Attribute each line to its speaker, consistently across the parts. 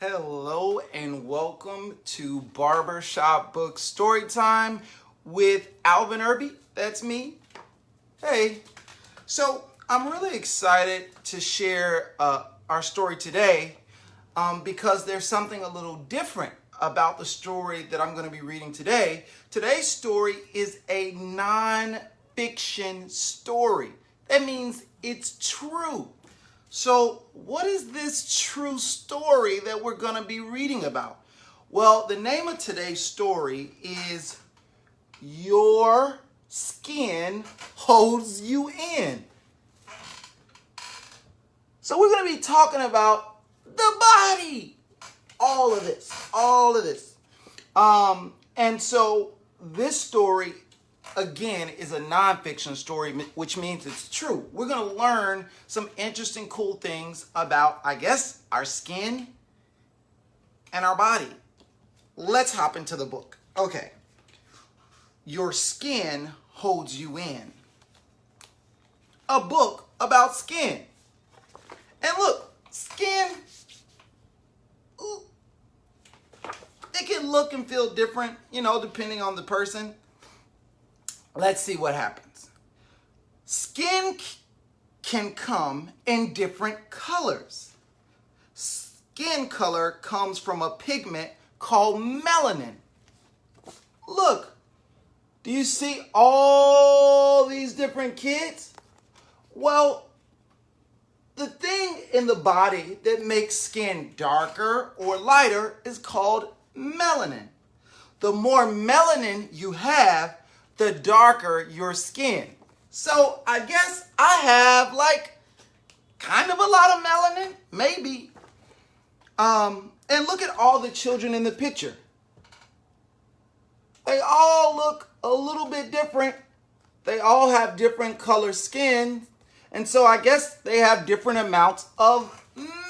Speaker 1: Hello and welcome to Barbershop Books Story Time with Alvin Irby. That's me. Hey. So I'm really excited to share our story today because there's something a little different about the story that I'm going to be reading today. Today's story is a non-fiction story. That means it's true. So what is this true story that we're going to be reading about? Well, the name of today's story is Your Skin Holds You In. So we're going to be talking about the body. All of this. And so this story, again, is a nonfiction story, which means it's true. We're going to learn some interesting, cool things about, I guess, our skin and our body. Let's hop into the book. Okay. Your Skin Holds You In. A book about skin. And look, skin, ooh, it can look and feel different, depending on the person. Let's see what happens. Skin can come in different colors. Skin color comes from a pigment called melanin. Look, do you see all these different kids? Well, the thing in the body that makes skin darker or lighter is called melanin. The more melanin you have, the darker your skin. So I guess I have kind of a lot of melanin, maybe. And look at all the children in the picture. They all look a little bit different. They all have different color skin. And so I guess they have different amounts of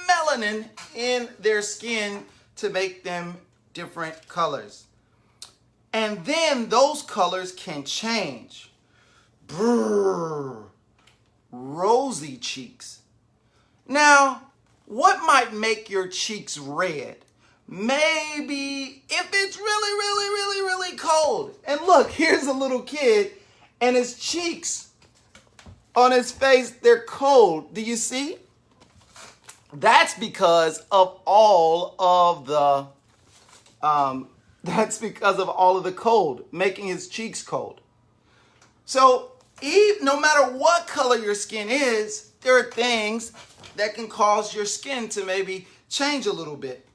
Speaker 1: melanin in their skin to make them different colors. And then those colors can change. Brrr, rosy cheeks. Now, what might make your cheeks red? Maybe if it's really cold. And look, here's a little kid and his cheeks on his face, they're cold. Do you see? That's because of all of the cold, making his cheeks cold. So no matter what color your skin is, there are things that can cause your skin to maybe change a little bit.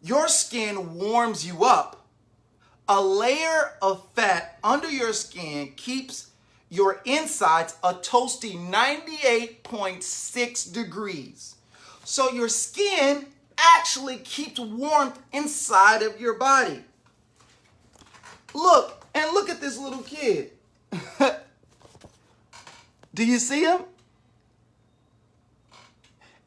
Speaker 1: Your skin warms you up. A layer of fat under your skin keeps your insides a toasty 98.6 degrees. So your skin actually keeps warmth inside of your body. Look at this little kid. Do you see him?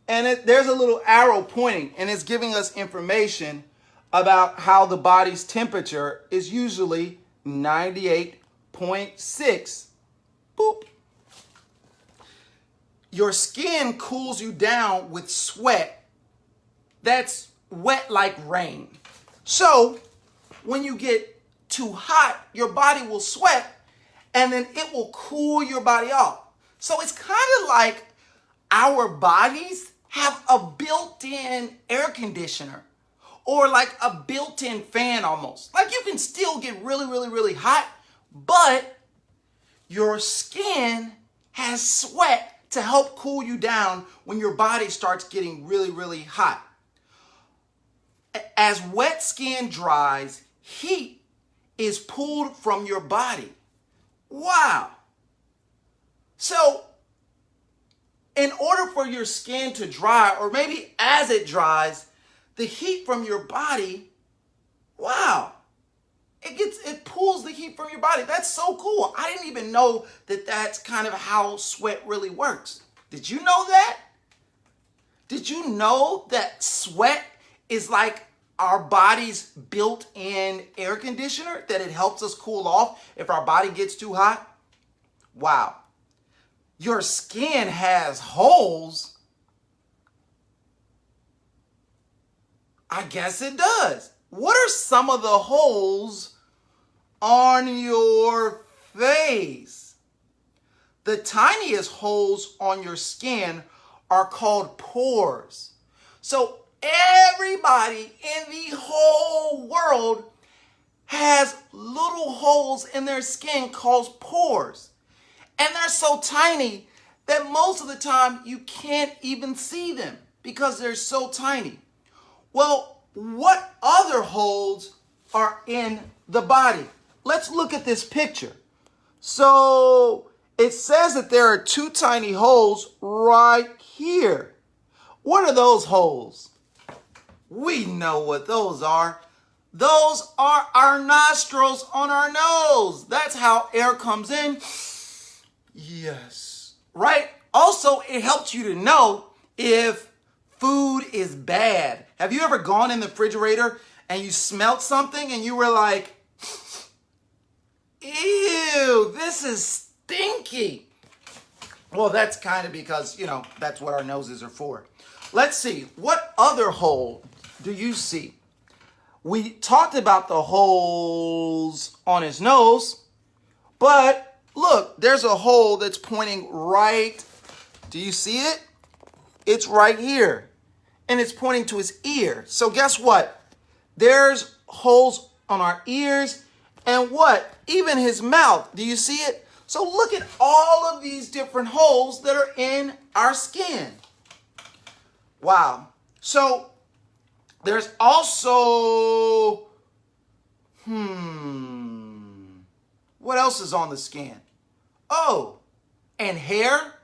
Speaker 1: And there's a little arrow pointing, and it's giving us information about how the body's temperature is usually 98.6. Boop. Your skin cools you down with sweat that's wet like rain. So when you get too hot, your body will sweat and then it will cool your body off. So it's kind of like our bodies have a built-in air conditioner or like a built-in fan almost. Like you can still get really hot, but your skin has sweat to help cool you down when your body starts getting really hot. As wet skin dries, heat is pulled from your body. Wow. So, in order for your skin to dry, or maybe as it dries, the heat from your body, wow, it pulls the heat from your body. That's so cool. I didn't even know that that's kind of how sweat really works. Did you know that? Did you know that sweat is like our body's built-in air conditioner, that it helps us cool off if our body gets too hot? Wow. Your skin has holes. I guess it does. What are some of the holes on your face? The tiniest holes on your skin are called pores. So everybody in the whole world has little holes in their skin called pores. And they're so tiny that most of the time you can't even see them because they're so tiny. Well, what other holes are in the body? Let's look at this picture. So it says that there are two tiny holes right here. What are those holes? We know what those are. Those are our nostrils on our nose. That's how air comes in. Yes. Right? Also, it helps you to know if food is bad. Have you ever gone in the refrigerator and you smelled something and you were like, ew, this is stinky? Well, that's kind of because, that's what our noses are for. Let's see. What other hole do you see? We talked about the holes on his nose, but look, there's a hole that's pointing right. Do you see it? It's right here. And it's pointing to his ear. So guess what? There's holes on our ears and what? Even his mouth. Do you see it? So look at all of these different holes that are in our skin. Wow. So there's also, what else is on the skin? Oh, and hair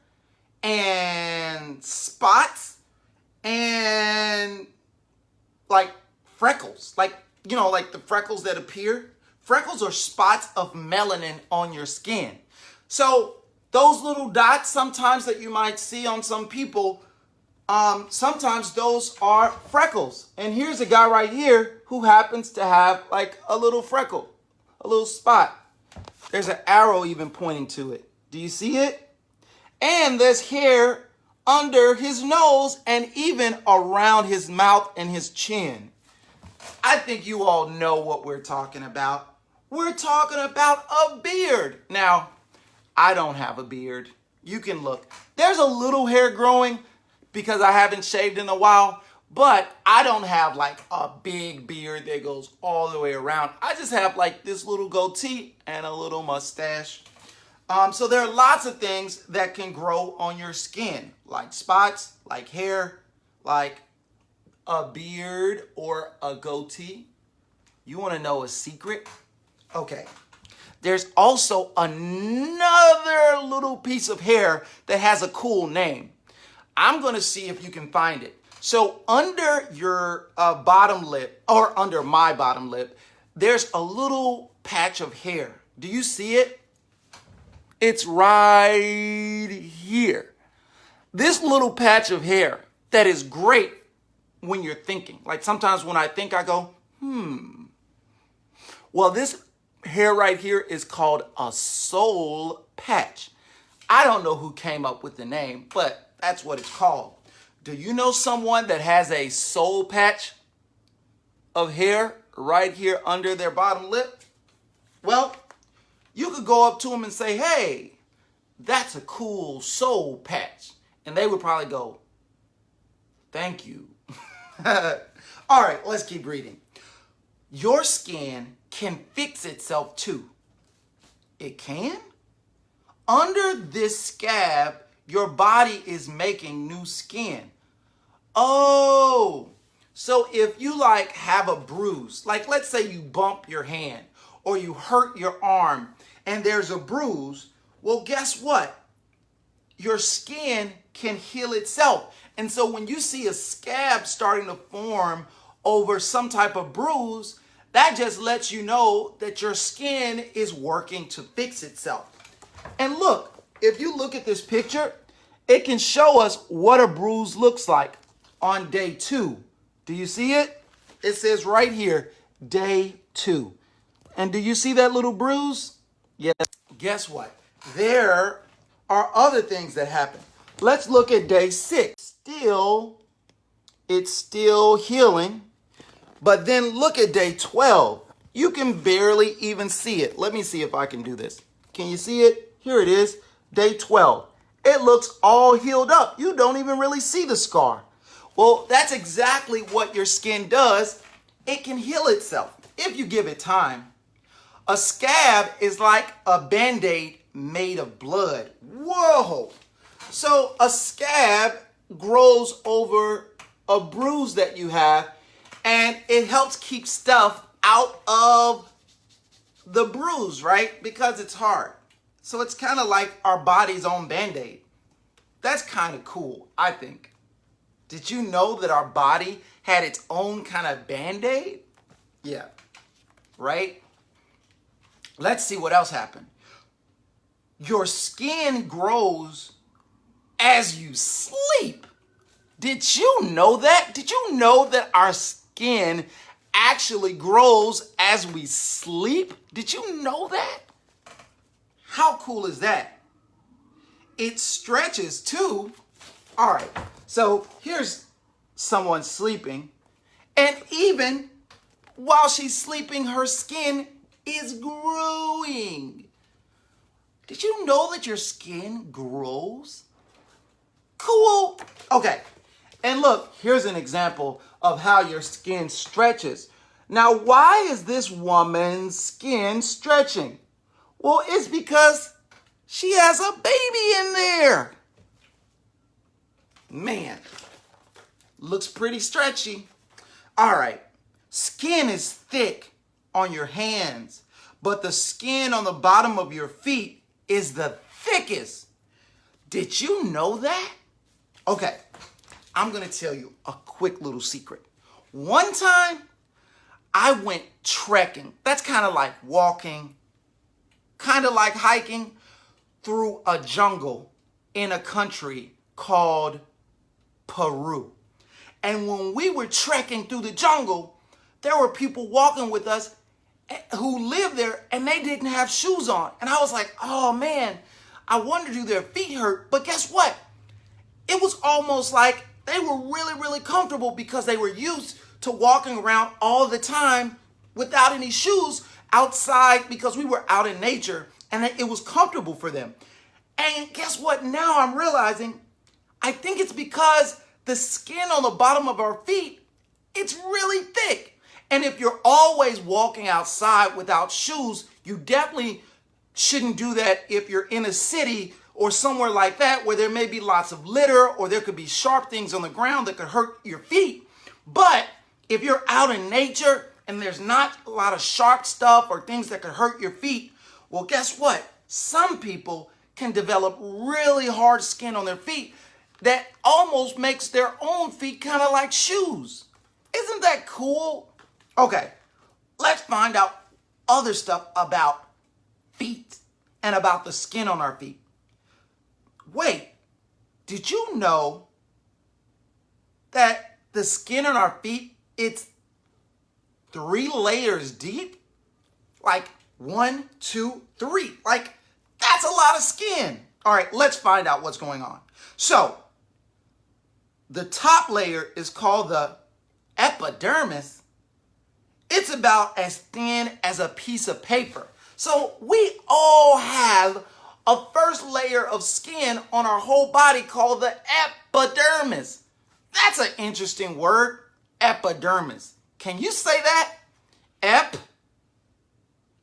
Speaker 1: and spots and like freckles, like the freckles that appear. Freckles are spots of melanin on your skin. So those little dots sometimes that you might see on some people, sometimes those are freckles. And here's a guy right here who happens to have like a little freckle, a little spot. There's an arrow even pointing to it. Do you see it? And there's hair under his nose and even around his mouth and his chin. I think you all know what we're talking about. We're talking about a beard. Now, I don't have a beard. You can look. There's a little hair growing because I haven't shaved in a while, but I don't have like a big beard that goes all the way around. I just have like this little goatee and a little mustache. So there are lots of things that can grow on your skin, like spots, like hair, like a beard or a goatee. You want to know a secret? Okay. There's also another little piece of hair that has a cool name. I'm going to see if you can find it. So under your bottom lip, or under my bottom lip, there's a little patch of hair. Do you see it? It's right here. This little patch of hair that is great when you're thinking. Like sometimes when I think, I go, Well, this hair right here is called a soul patch. I don't know who came up with the name, but that's what it's called. Do you know someone that has a soul patch of hair right here under their bottom lip? Well, you could go up to them and say, hey, that's a cool soul patch. And they would probably go, thank you. All right, let's keep reading. Your skin can fix itself too. It can? Under this scab, your body is making new skin. Oh, so if you like have a bruise, like let's say you bump your hand or you hurt your arm and there's a bruise, well, guess what? Your skin can heal itself. And so when you see a scab starting to form over some type of bruise, that just lets you know that your skin is working to fix itself. And look, if you look at this picture, it can show us what a bruise looks like on day 2. Do you see it? It says right here, day 2. And do you see that little bruise? Yes. Guess what? There are other things that happen. Let's look at day 6. It's still healing. But then look at day 12. You can barely even see it. Let me see if I can do this. Can you see it? Here it is, day 12. It looks all healed up. You don't even really see the scar. Well, that's exactly what your skin does. It can heal itself if you give it time. A scab is like a Band-Aid made of blood. Whoa! So a scab grows over a bruise that you have, and it helps keep stuff out of the bruise, right? Because it's hard. So it's kind of like our body's own Band-Aid. That's kind of cool, I think. Did you know that our body had its own kind of Band-Aid? Yeah, right? Let's see what else happened. Your skin grows as you sleep. Did you know that? Did you know that our skin actually grows as we sleep? Did you know that? How cool is that? It stretches too. All right, so here's someone sleeping, and even while she's sleeping, her skin is growing. Did you know that your skin grows? Cool. Okay, and look, here's an example of how your skin stretches. Now, why is this woman's skin stretching? Well, it's because she has a baby in there. Man, looks pretty stretchy. All right, skin is thick on your hands, but the skin on the bottom of your feet is the thickest. Did you know that? Okay, I'm gonna tell you a quick little secret. One time, I went trekking. That's kind of like walking, kind of like hiking through a jungle in a country called Peru. And when we were trekking through the jungle, there were people walking with us who lived there, and they didn't have shoes on. And I was like, oh man, I wonder do their feet hurt? But guess what? It was almost like they were really, really comfortable because they were used to walking around all the time without any shoes outside, because we were out in nature, and it was comfortable for them. And guess what? Now I'm realizing, I think it's because the skin on the bottom of our feet, it's really thick. And if you're always walking outside without shoes, you definitely shouldn't do that if you're in a city or somewhere like that where there may be lots of litter or there could be sharp things on the ground that could hurt your feet. But if you're out in nature and there's not a lot of sharp stuff or things that could hurt your feet, well, guess what? Some people can develop really hard skin on their feet that almost makes their own feet kind of like shoes. Isn't that cool? Okay, let's find out other stuff about feet and about the skin on our feet. Wait, did you know that the skin on our feet, it's 3 layers deep? Like 1, 2, 3. Like, that's a lot of skin. All right, let's find out what's going on. So, the top layer is called the epidermis. It's about as thin as a piece of paper. So we all have a first layer of skin on our whole body called the epidermis. That's an interesting word, epidermis. Can you say that?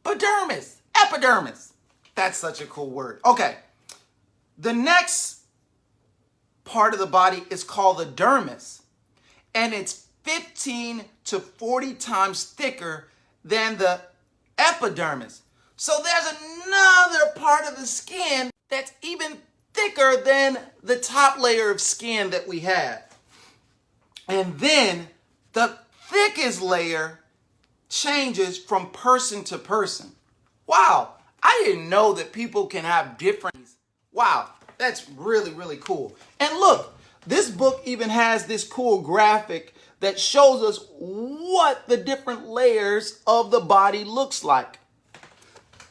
Speaker 1: Epidermis. Epidermis. That's such a cool word. Okay. The next part of the body is called the dermis, and it's 15 to 40 times thicker than the epidermis. So there's another part of the skin that's even thicker than the top layer of skin that we have. And then the thickest layer changes from person to person. Wow, I didn't know that people can have different. Wow, that's really, really cool. And look, this book even has this cool graphic that shows us what the different layers of the body looks like.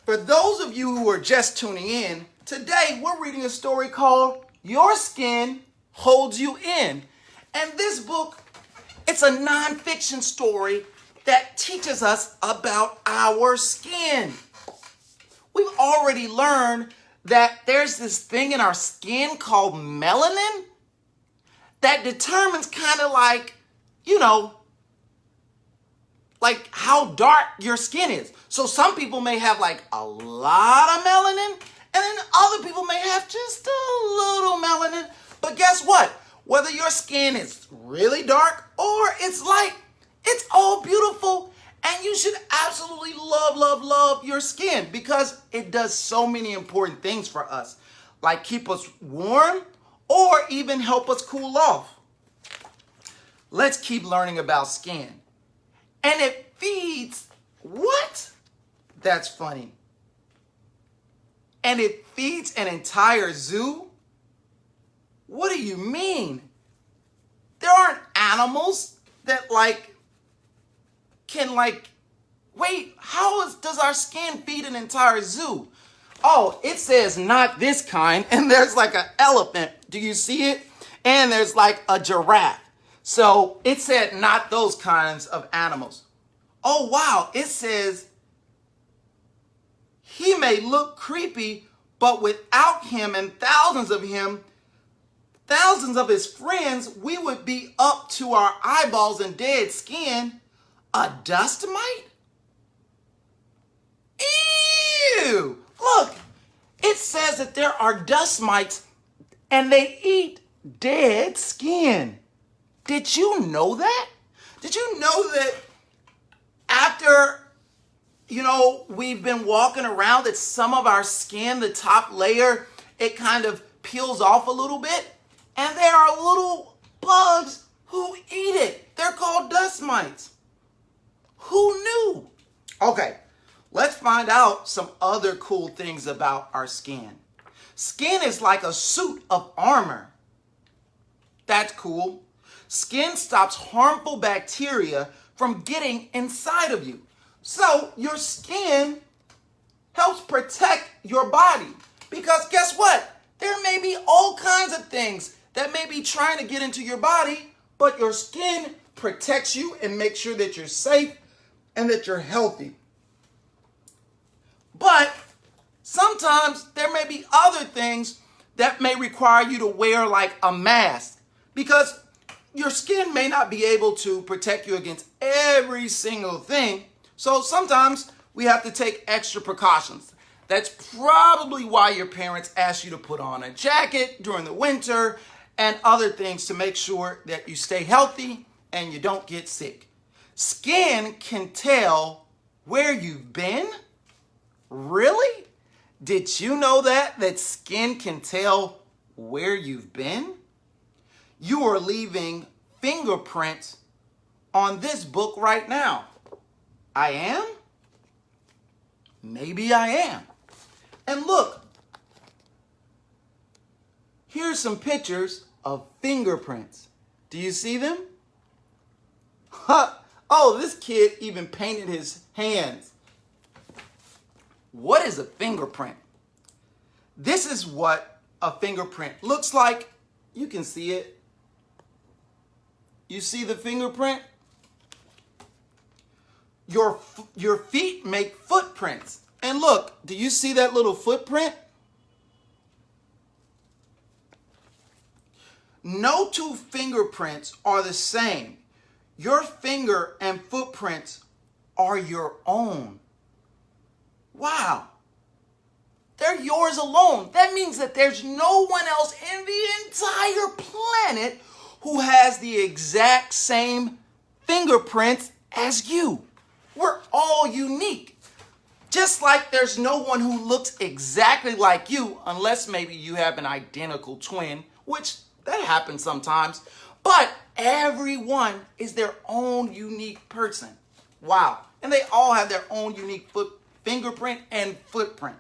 Speaker 1: For those of you who are just tuning in, today we're reading a story called Your Skin Holds You In. And this book, It's a nonfiction story that teaches us about our skin. We've already learned that there's this thing in our skin called melanin that determines kind of like, like how dark your skin is. So some people may have like a lot of melanin, and then other people may have just a little melanin. But guess what? Whether your skin is really dark or it's light, it's all beautiful. And you should absolutely love, love, love your skin because it does so many important things for us, like keep us warm or even help us cool off. Let's keep learning about skin. And it feeds what? That's funny. And it feeds an entire zoo? What do you mean? There aren't animals that can wait, does our skin feed an entire zoo? Oh, it says not this kind, and there's like an elephant. Do you see it? And there's like a giraffe. So it said not those kinds of animals. Oh, wow. It says he may look creepy, but without him and thousands of his friends, we would be up to our eyeballs in dead skin. A dust mite? Ew! Look, it says that there are dust mites and they eat dead skin. Did you know that? Did you know that after, we've been walking around that some of our skin, the top layer, it kind of peels off a little bit? And there are little bugs who eat it. They're called dust mites. Who knew? Okay, let's find out some other cool things about our skin. Skin is like a suit of armor. That's cool. Skin stops harmful bacteria from getting inside of you. So your skin helps protect your body. Because guess what? There may be all kinds of things that may be trying to get into your body, but your skin protects you and makes sure that you're safe and that you're healthy. But sometimes there may be other things that may require you to wear like a mask because your skin may not be able to protect you against every single thing. So sometimes we have to take extra precautions. That's probably why your parents ask you to put on a jacket during the winter and other things to make sure that you stay healthy and you don't get sick. Skin can tell where you've been? Really? Did you know that skin can tell where you've been? You are leaving fingerprints on this book right now. I am? Maybe I am. And look, here's some pictures of fingerprints. Do you see them? Oh, this kid even painted his hands. What is a fingerprint? This is what a fingerprint looks like. You can see it. You see the fingerprint? Your feet make footprints. And look, do you see that little footprint? No two fingerprints are the same. Your finger and footprints are your own. Wow. They're yours alone. That means that there's no one else in the entire planet who has the exact same fingerprints as you. We're all unique. Just like there's no one who looks exactly like you, unless maybe you have an identical twin, which that happens sometimes. But everyone is their own unique person. Wow. And they all have their own unique fingerprint and footprint.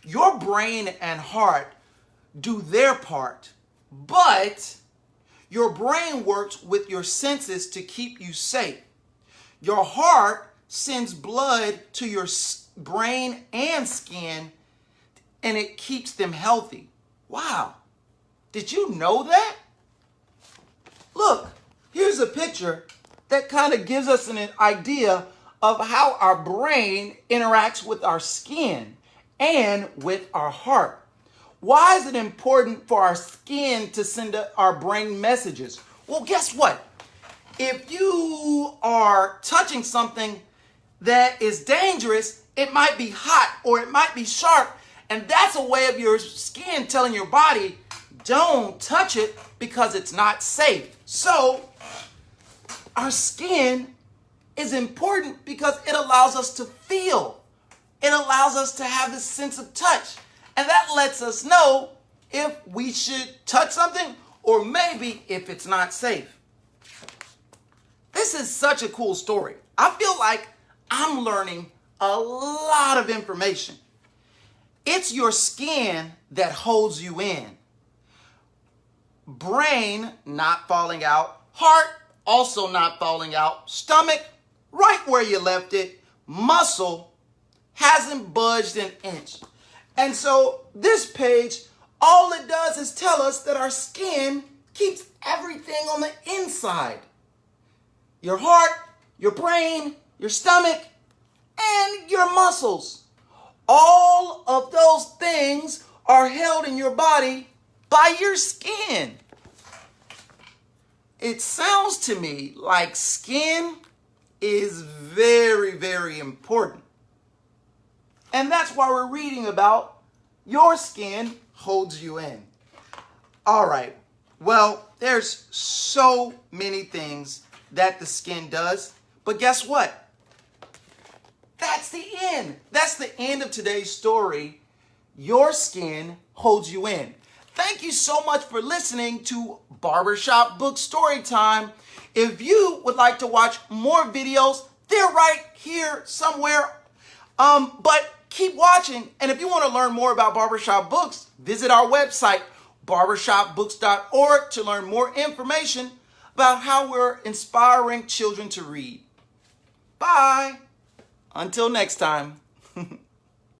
Speaker 1: Your brain and heart do their part, but your brain works with your senses to keep you safe. Your heart sends blood to your brain and skin, and it keeps them healthy. Wow. Did you know that? Look, here's a picture that kind of gives us an idea of how our brain interacts with our skin and with our heart. Why is it important for our skin to send our brain messages? Well, guess what? If you are touching something that is dangerous, it might be hot or it might be sharp, and that's a way of your skin telling your body, don't touch it because it's not safe. So, our skin is important because it allows us to feel. It allows us to have this sense of touch. And that lets us know if we should touch something or maybe if it's not safe. This is such a cool story. I feel like I'm learning a lot of information. It's your skin that holds you in. Brain not falling out, heart also not falling out, stomach right where you left it, muscle hasn't budged an inch. And so this page, all it does is tell us that our skin keeps everything on the inside. Your heart, your brain, your stomach, and your muscles. All of those things are held in your body by your skin. It sounds to me like skin is very, very important. And that's why we're reading about your skin holds you in. All right. Well, there's so many things that the skin does. But guess what? That's the end. That's the end of today's story. Your skin holds you in. Thank you so much for listening to Barbershop Books Story Time. If you would like to watch more videos, they're right here somewhere. But keep watching. And if you want to learn more about Barbershop Books, visit our website, barbershopbooks.org, to learn more information about how we're inspiring children to read. Bye. Until next time.